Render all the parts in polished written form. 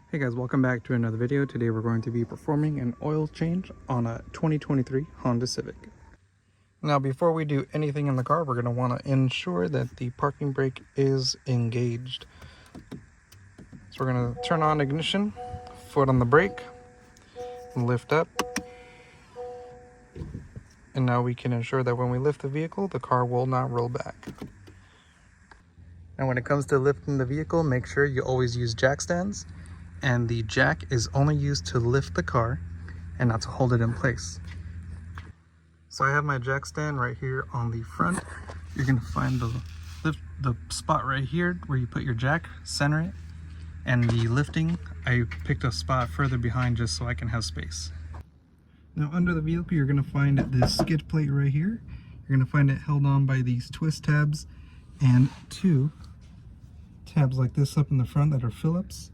Hey guys, welcome back to another video. Today we're going to be performing an oil change on a 2023 Honda Civic. Now before we do anything in the car, we're going to want to ensure that the parking brake is engaged. So we're going to turn on ignition, foot on the brake, lift up, and now we can ensure that when we lift the vehicle, the car will not roll back. Now when it comes to lifting the vehicle, make sure you always use jack stands. And the jack is only used to lift the car and not to hold it in place. So I have my jack stand right here on the front. You're going to find the spot right here where you put your jack, center it, and the lifting, I picked a spot further behind just so I can have space. Now under the vehicle, you're going to find this skid plate right here. You're going to find it held on by these twist tabs and two tabs like this up in the front that are Phillips.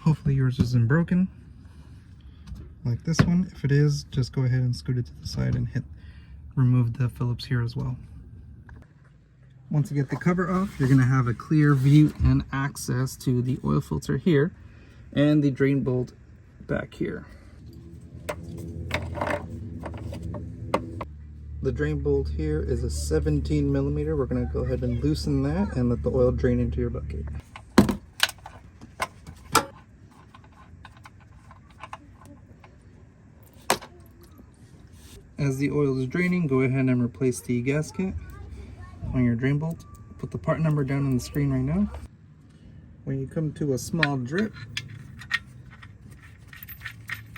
Hopefully yours isn't broken like this one. If it is, just go ahead and scoot it to the side and remove the Phillips here as well. Once you get the cover off, you're going to have a clear view and access to the oil filter here and the drain bolt back here. The drain bolt here is a 17 millimeter. We're going to go ahead and loosen that and let the oil drain into your bucket. As the oil is draining, go ahead and replace the gasket on your drain bolt. Put the part number down on the screen right now. When you come to a small drip,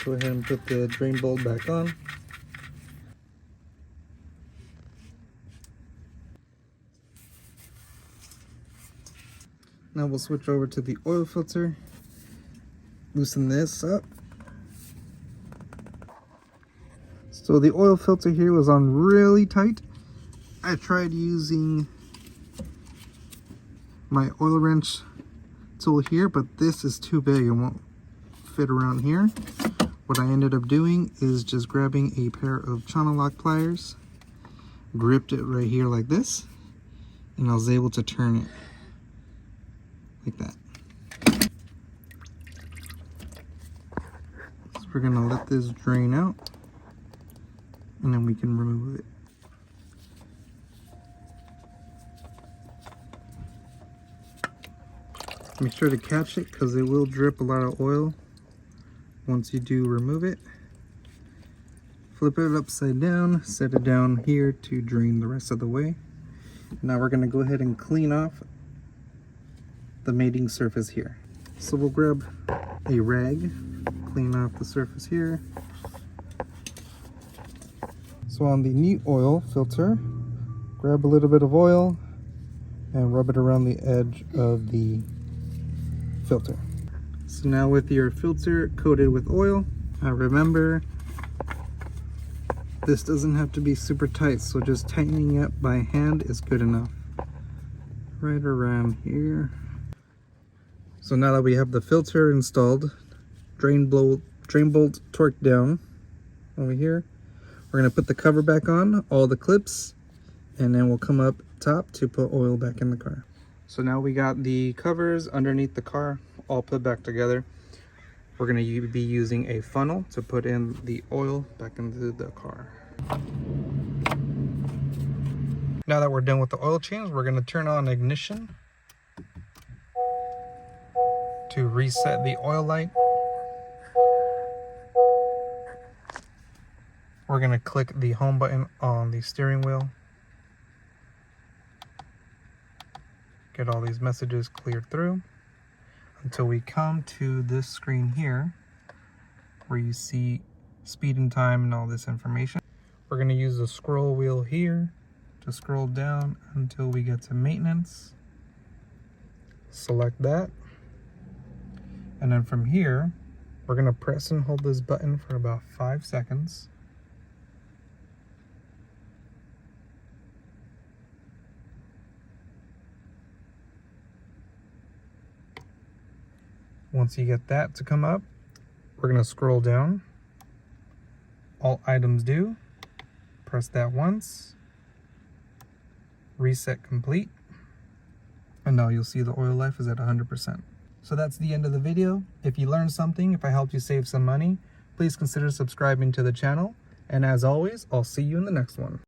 go ahead and put the drain bolt back on. Now we'll switch over to the oil filter. Loosen this up. So the oil filter here was on really tight. I tried using my oil wrench tool here, but this is too big and won't fit around here. What I ended up doing is just grabbing a pair of channel lock pliers, gripped it right here like this, and I was able to turn it like that. So we're gonna let this drain out, and then we can remove it. Make sure to catch it because it will drip a lot of oil once you do remove it. Flip it upside down, set it down here to drain the rest of the way. Now we're going to go ahead and clean off the mating surface here. So we'll grab a rag, clean off the surface here. So on the new oil filter, grab a little bit of oil and rub it around the edge of the filter. So now with your filter coated with oil, remember this doesn't have to be super tight, so just tightening it by hand is good enough. Right around here. So now that we have the filter installed, drain bolt torqued down over here, we're going to put the cover back on, all the clips, and then we'll come up top to put oil back in the car. So now we got the covers underneath the car all put back together. We're going to be using a funnel to put in the oil back into the car. Now that we're done with the oil change, we're going to turn on ignition to reset the oil light. We're going to click the home button on the steering wheel. Get all these messages cleared through until we come to this screen here where you see speed and time and all this information. We're going to use the scroll wheel here to scroll down until we get to maintenance. Select that. And then from here, we're going to press and hold this button for about 5 seconds. Once you get that to come up, we're going to scroll down. All items due. Press that once. Reset complete. And now you'll see the oil life is at 100%. So that's the end of the video. If you learned something, if I helped you save some money, please consider subscribing to the channel. And as always, I'll see you in the next one.